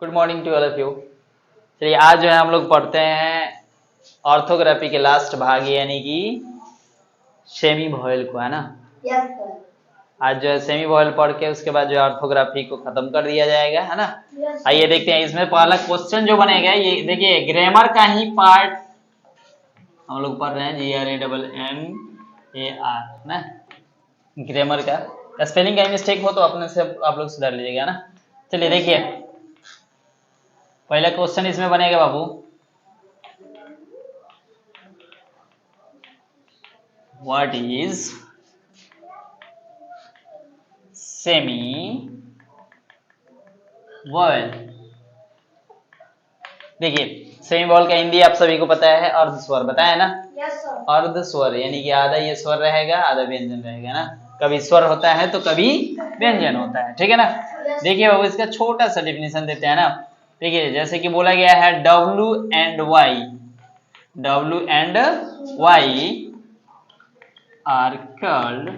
Good morning to all of you. चलिए आज जो है हम लोग पढ़ते हैं ऑर्थोग्राफी के लास्ट भाग यानी कि सेमी वॉवेल को, है ना। Yes sir. आज जो है सेमी वॉवेल पढ़ के उसके बाद जो है ऑर्थोग्राफी को खत्म कर दिया जाएगा, है ना। आइए देखते हैं इसमें पहला क्वेश्चन जो बनेगा। ये देखिए ग्रामर का ही पार्ट हम लोग पढ़ रहे हैं, GRAMMAR ना। ग्रामर का स्पेलिंग का मिस्टेक हो तो अपने से आप लोग सुधार लीजिएगा ना। चलिए देखिए पहला क्वेश्चन इसमें बनेगा बाबू, व्हाट इज सेमी वॉवेल। देखिए सेमी वॉवेल का हिंदी आप सभी को पता है, अर्धस्वर बताया ना। Yes sir. अर्धस्वर यानी कि आधा ये स्वर रहेगा आधा व्यंजन रहेगा ना। कभी स्वर होता है तो कभी व्यंजन होता है, ठीक है ना। देखिए बाबू इसका छोटा सा डिफिनेशन देते हैं ना। देखिए जैसे कि बोला गया है W and Y are called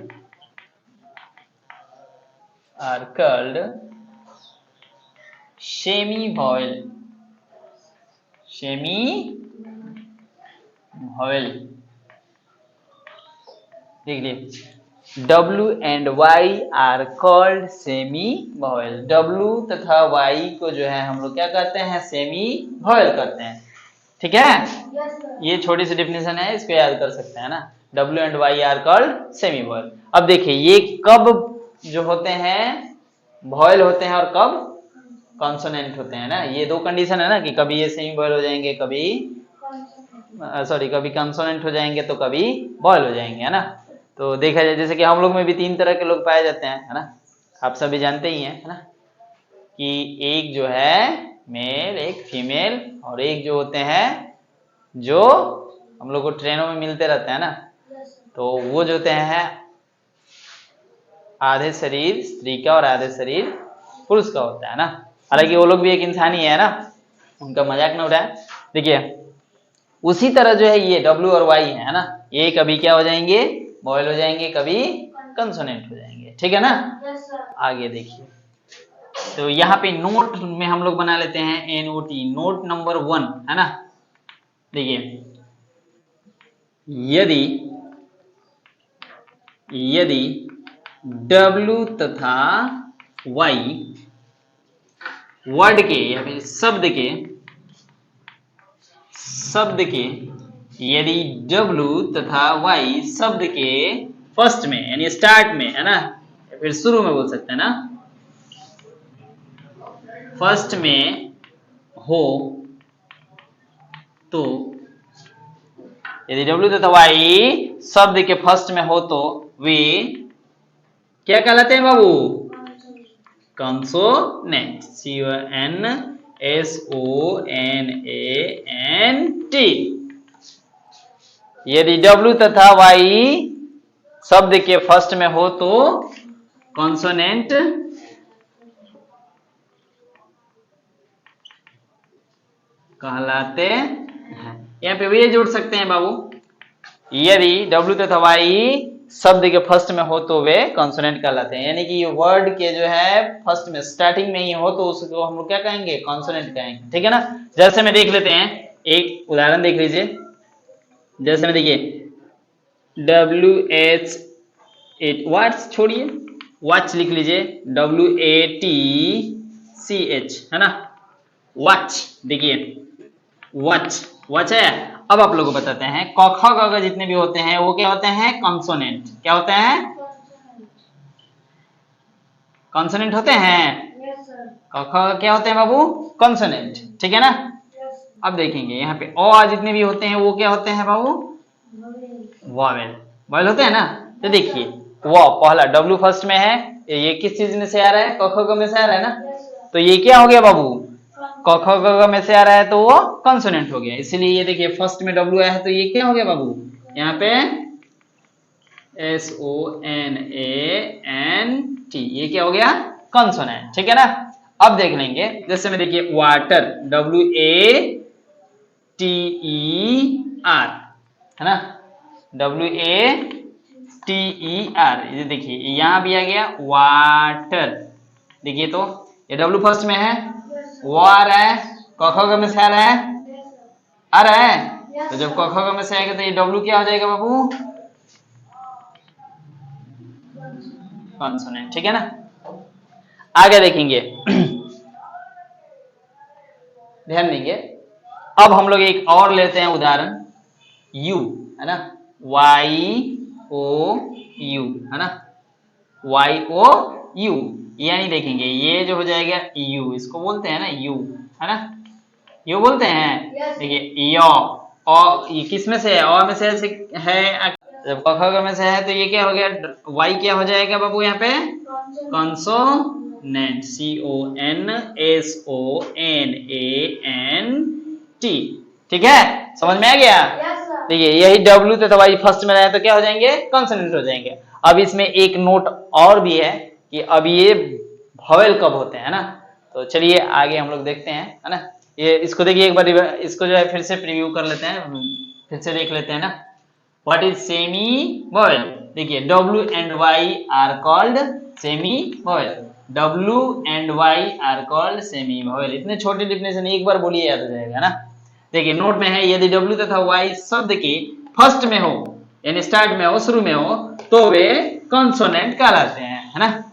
semi vowel। देखिए W and Y are called semi vowel। W तथा Y को जो है हम लोग क्या करते हैं, सेमी वॉवेल करते हैं, ठीक है। ये छोटी सी डिफिनेशन है, इसको याद कर सकते हैं ना। W and Y are called semi vowel। अब देखिए ये कब जो होते हैं वॉवेल होते हैं और कब कॉन्सोनेंट होते हैं ना। ये दो कंडीशन है ना कि कभी ये सेमी वॉवेल हो जाएंगे, कभी कंसोनेंट हो जाएंगे तो कभी वॉवेल हो जाएंगे, है ना। तो देखा जाए जैसे कि हम लोग में भी तीन तरह के लोग पाए जाते हैं, है ना। आप सभी जानते ही हैं, है ना, कि एक जो है मेल एक फीमेल और एक जो होते हैं जो हम लोग को ट्रेनों में मिलते रहते हैं ना। तो वो जो होते हैं आधे शरीर स्त्री का और आधे शरीर पुरुष का होता है ना। हालांकि वो लोग भी एक इंसान ही है ना, उनका मजाक न उड़ाए। देखिए उसी तरह जो है ये W और Y है ना, ये कभी क्या हो जाएंगे, वॉवेल हो जाएंगे, कभी कंसोनेंट हो जाएंगे, ठीक है ना। आगे देखिए तो यहाँ पे नोट में हम लोग बना लेते हैं NOT, नोट नंबर 1, है ना। देखिए यदि W तथा Y वर्ड के या फिर शब्द के यदि W तथा Y शब्द के फर्स्ट में यानी स्टार्ट में, है ना, या फिर शुरू में बोल सकते हैं ना, फर्स्ट में हो तो, यदि W तथा Y शब्द के फर्स्ट में हो तो वे क्या कहलाते हैं बाबू, कंसोनेंट। CONSONANT। यदि W तथा Y शब्द के फर्स्ट में हो तो कॉन्सोनेंट कहलाते हैं। यहाँ पे भी ये जोड़ सकते हैं बाबू, यदि W तथा Y शब्द के फर्स्ट में हो तो वे कॉन्सोनेंट कहलाते हैं। यानी कि वर्ड के जो है फर्स्ट में स्टार्टिंग में ही हो तो उसको हम लोग क्या कहेंगे, कॉन्सोनेंट कहेंगे, ठीक है ना। जैसे में देख लेते हैं, एक उदाहरण देख लीजिए। जैसे में देखिए WH छोड़िए वॉच लिख लीजिए, WATCH, है ना, वॉच। देखिए वॉच है। अब आप लोगों को बताते हैं क ख ग घ जितने भी होते हैं वो क्या होते हैं, कॉन्सोनेंट। क्या होते हैं, कॉन्सोनेंट होते हैं। क ख क्या होते हैं बाबू, कॉन्सोनेंट, ठीक है ना। अब देखेंगे यहाँ पे अ जितने भी होते हैं वो क्या होते हैं बाबू, वॉवेल होते हैं ना। तो देखिए वो पहला W फर्स्ट में है, ये किस चीज में से आ रहा है, क ख ग में से आ रहा है ना। तो ये क्या हो गया बाबू, क ख ग में से आ रहा है तो वो कॉन्सोनेंट हो गया। इसीलिए ये देखिए फर्स्ट में W आया है तो ये क्या हो गया बाबू, यहाँ पे SONANT, ये क्या हो गया, कॉन्सोनेंट, ठीक है ना। अब देख लेंगे जैसे में देखिए वाटर, WATER, है ना, WATER। ये देखिए यहाँ भी आ गया वाटर। देखिए तो ये W फर्स्ट में है वो आ रहा है, क ख ग में से आ रहा है, आ रहा है। तो जब क ख ग में से आएगा तो ये डब्लू क्या हो जाएगा बाबू? कॉन्सोनेंट, ठीक है ना। आगे देखेंगे ध्यान देंगे। अब हम लोग एक और लेते हैं उदाहरण, यू है ना, वाई ओ यू है ना, वाई ओ यू, यानी देखेंगे ये जो हो जाएगा यू, इसको बोलते हैं ना यू, है ना, यू बोलते हैं। देखिए यो, ये किस में से है? अ में से है, जब क ख ग में से है तो ये क्या हो गया? वाई क्या हो जाएगा बाबू यहाँ पे? कॉन्सोनेंट, CONSONANT, ठीक है, समझ में आ गया? देखिए यही डब्ल्यू तथा वाई फर्स्ट में रहे तो क्या हो जाएंगे? कॉन्सोनेंट हो जाएंगे। अब इसमें एक नोट और भी है कि अब ये वॉवेल कब होते हैं ना, तो चलिए आगे हम लोग देखते हैं, है ना। ये इसको देखिए एक बार, इसको जो है फिर से प्रीव्यू कर लेते हैं, फिर से देख लेते हैं ना। What is semi vowel? देखिए W and Y are called semi vowel, W and Y are called semi vowel. इतने छोटे डिफिनेशन एक बार बोलिए याद हो जाएगा ना। देखिए नोट में है, यदि W तथा Y शब्द के फर्स्ट में हो, यानी स्टार्ट में हो, शुरू में हो, तो वे कॉन्सोनेंट कहलाते हैं, है ना।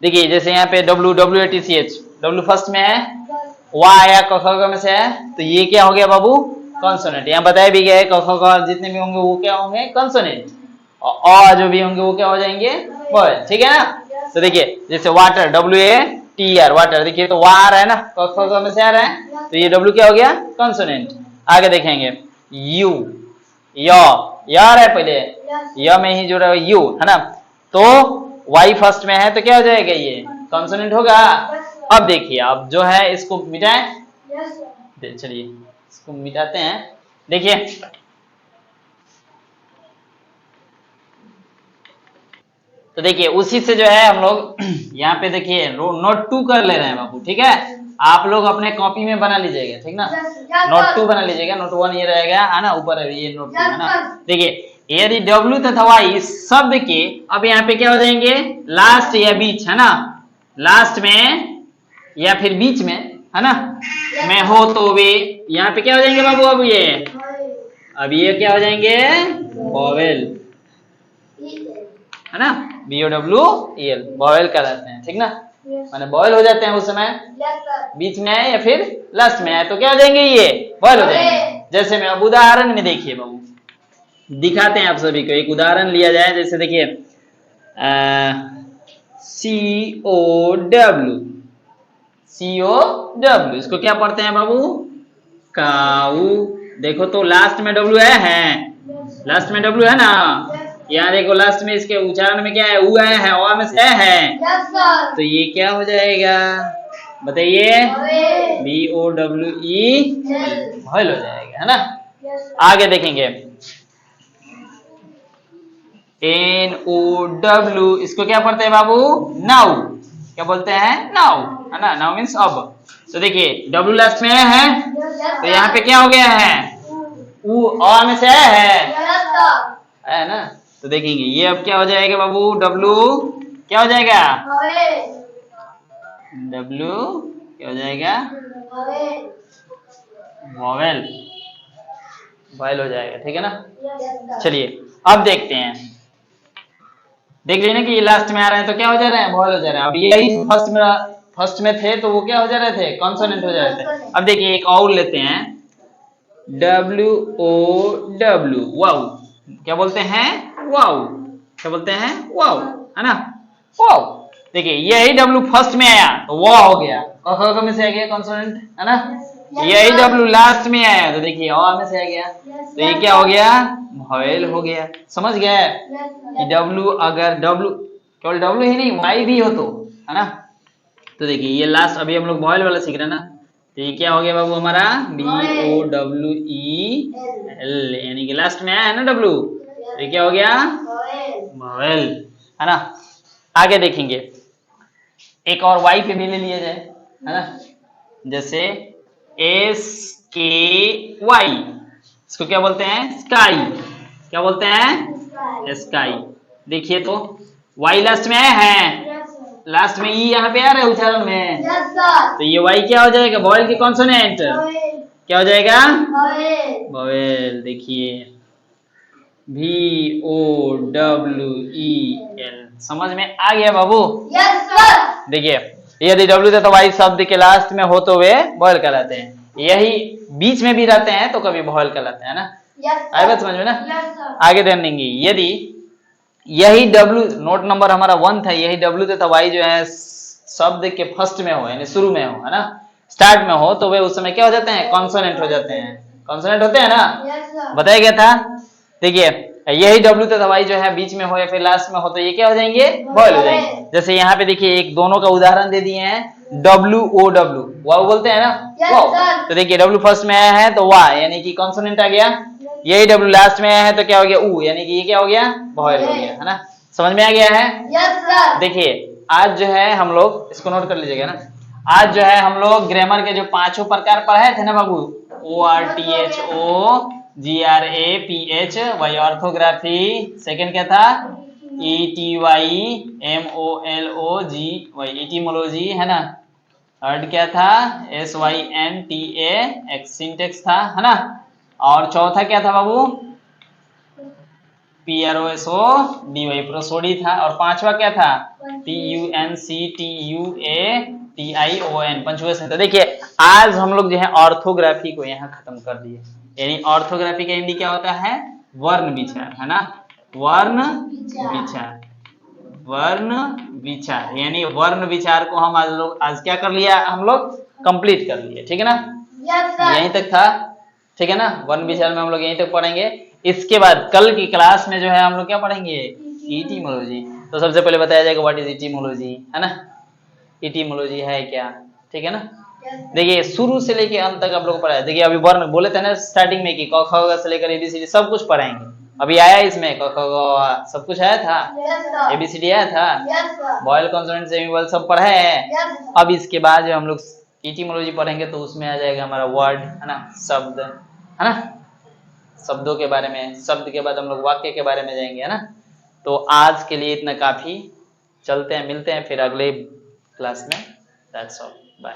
देखिए जैसे यहाँ पे WWATCH, W फर्स्ट में है, Y आया क ख ग में से है, तो ये क्या हो गया बाबू? कॉन्सोनेंट। यहाँ बताया भी गया है क ख ग जितने भी होंगे वो क्या होंगे? कॉन्सोनेंट। और जो भी होंगे वो क्या हो जाएंगे? वॉवेल, ठीक है ना। तो देखिए जैसे वाटर, WATR, वाटर, देखिए तो वा आ रहा है ना, क ख ग में से आ रहा है, तो ये W क्या हो गया? कॉन्सोनेंट। आगे देखेंगे यू, य आ रहा है, पहले य में ही जुड़ा हुआ यू है ना, तो वाई फर्स्ट में है तो क्या हो जाएगा? ये कॉन्सोनेंट होगा। अब देखिए, अब जो है इसको मिटाएं, चलिए इसको मिटाते हैं। देखिए तो देखिए उसी से जो है हम लोग यहाँ पे देखिए नोट 2 कर ले रहे हैं बाबू, ठीक है। आप लोग अपने कॉपी में बना लीजिएगा, ठीक ना। नोट 2 बना लीजिएगा, नोट 1 ये रहेगा, है ना, ऊपर ये नोट 2 है ना। देखिए यदि W तथा Y शब्द के अब यहाँ पे क्या हो जाएंगे? लास्ट या बीच, है ना, लास्ट में या फिर बीच में, है ना, में हो तो वे यहाँ पे क्या हो जाएंगे बाबू? अब ये क्या हो जाएंगे? वॉवेल, है ना, BOWEL, वॉवेल कहलाते हैं, ठीक ना। माने वॉवेल हो जाते हैं उस समय, बीच में आए या फिर लास्ट में आए तो क्या हो जाएंगे? ये वॉवेल हो जाएंगे। जैसे मैं अब उदाहरण में देखिए बाबू, दिखाते हैं आप सभी को, एक उदाहरण लिया जाए। जैसे देखिए COW, इसको क्या पढ़ते हैं बाबू? काऊ। देखो तो लास्ट में W है, लास्ट में W है ना, यहाँ देखो लास्ट में इसके उच्चारण में क्या है? उ आया है, ओ में से है, तो ये क्या हो जाएगा बताइए? BOWEL, वॉवेल हो जाएगा, है ना। आगे देखेंगे NOW, इसको क्या पढ़ते हैं बाबू? नाउ। क्या बोलते हैं? नाउ, है ना, नाउ मीन्स अब। तो देखिए W लास्ट में है तो यहाँ पे क्या हो गया है? उ अ में से है ना, तो देखेंगे ये अब क्या हो जाएगा बाबू? W क्या हो जाएगा? W क्या हो जाएगा? वॉवेल, वॉवेल हो जाएगा, ठीक है ना। चलिए अब देखते हैं, देख लेना कि ये लास्ट में आ रहे हैं तो क्या हो जा रहा है? वॉवेल हो जा रहा है। अब यही फर्स्ट में थे तो वो क्या हो जा रहे थे? कॉन्सोनेंट हो जा रहे थे। अब देखिए एक और लेते हैं, WOW, वाउ, क्या बोलते हैं? वाउ, क्या बोलते हैं? वाउ, है ना, वाउ। देखिए यही W फर्स्ट में आया तो वो हो गया, क में से आ गया कॉन्सोनेंट, है ना। यही W लास्ट में आया तो देखिए अ में से आ गया, तो ये क्या हो गया? वॉवेल हो गया। समझ गए कि W, अगर W केवल W ही नहीं Y भी हो तो, है ना। तो देखिए ये लास्ट अभी हम लोग वॉवेल वाला सीख रहे हैं ना, तो ये क्या हो गया बाबू हमारा? BOWEL, यानी कि लास्ट में आया है ना W, ये क्या हो गया? वॉवेल, है ना। आगे देखेंगे एक और Y पे भी ले लिया जाए, है ना, जैसे SKY, इसको क्या बोलते हैं? स्काई। क्या बोलते हैं? स्काई। देखिए तो Y लास्ट में आया है लास्ट में ई यहाँ पे आ रहा है उच्चारण में। Yes sir. तो ये वाई क्या हो जाएगा? वॉवेल की कॉन्सोनेंट क्या हो जाएगा? वॉवेल। देखिए VOWEL समझ में आ गया बाबू? Yes sir. देखिए यदि W तथा वाई शब्द के लास्ट में हो तो वे वॉवेल कहलाते हैं, यही बीच में भी रहते हैं तो कभी वॉवेल कहलाते हैं ना। आई बात समझ में ना? आगे ध्यान देंगे, यदि यही W नोट नंबर हमारा 1 था, यही W तथा वाई जो है शब्द के फर्स्ट में हो यानी शुरू में हो, है ना, स्टार्ट में हो, तो वे उस समय क्या हो जाते हैं? कॉन्सोनेंट हो जाते हैं। कॉन्सोनेंट होते हैं ना, बताया गया था। देखिए यही W तथा वाई जो है बीच में हो या फिर लास्ट में हो तो ये क्या हो जाएंगे? वॉवेल हो जाएंगे। जैसे यहाँ पे देखिए एक दोनों का उदाहरण दे दिए हैं, WOW वाव बोलते हैं ना, वाव। तो देखिए W फर्स्ट में आया है तो वाह यानी कि कॉन्सोनेंट आ गया, यही W लास्ट में आया है तो क्या हो गया? ऊ यानी कि ये क्या हो गया? वॉवेल हो गया, है ना। समझ में आ गया है? Yes sir. देखिए आज जो है हम लोग, इसको नोट कर लीजिएगा ना, आज जो है हम लोग ग्रामर के जो 5 प्रकार पढ़ाए थे ना बाबू, ORTHOGRAPH, वही ऑर्थोग्राफी, सेकंड क्या था? ETYMOLOG, वही इटिमोलॉजी, है ना। थर्ड क्या था? SYNTA सिंटेक्स था, है ना। और चौथा क्या था बाबू? PROSODY प्रोसोडी था। और पांचवा क्या था? PUNCTUATION punctuation. तो देखिए आज हम लोग जो है ऑर्थोग्राफी को यहाँ खत्म कर दिए, यानी ऑर्थोग्राफी का हिंदी क्या होता है? वर्ण विचार, है ना। वर्ण विचार, वर्ण विचार, यानी वर्ण विचार को हम आज क्या कर लिया? हम लोग कंप्लीट कर लिए, ठीक है ना। यहीं तक था, ठीक है ना। वर्ण विचार में हम लोग यहीं तक पढ़ेंगे। इसके बाद कल की क्लास में जो है हम लोग क्या पढ़ेंगे? इटिमोलॉजी। तो सबसे पहले बताया जाएगा व्हाट इज इटिमोलॉजी, है ना। इटिमोलॉजी है क्या, ठीक है ना। देखिए शुरू से लेके अंत तक आप लोग पढ़ाया। देखिए अभी वर्ण बोले थे ना स्टार्टिंग में कि क ख ग से लेकर ABCD सब कुछ पढ़ाएंगे। अभी आया इसमें क ख ग सब कुछ आया था, ABCD आया था, वॉवेल कॉन्सोनेंट सेमी वॉवेल सब पढ़ा है। अब इसके बाद जो हम लोग इटिमोलॉजी पढ़ेंगे तो उसमें आ जाएगा हमारा वर्ड, है ना, शब्द, है ना, शब्दों के बारे में। शब्द के बाद हम लोग वाक्य के बारे में जाएंगे, है ना। तो आज के लिए इतना काफी, चलते हैं, मिलते हैं फिर अगले क्लास में। That's all, bye.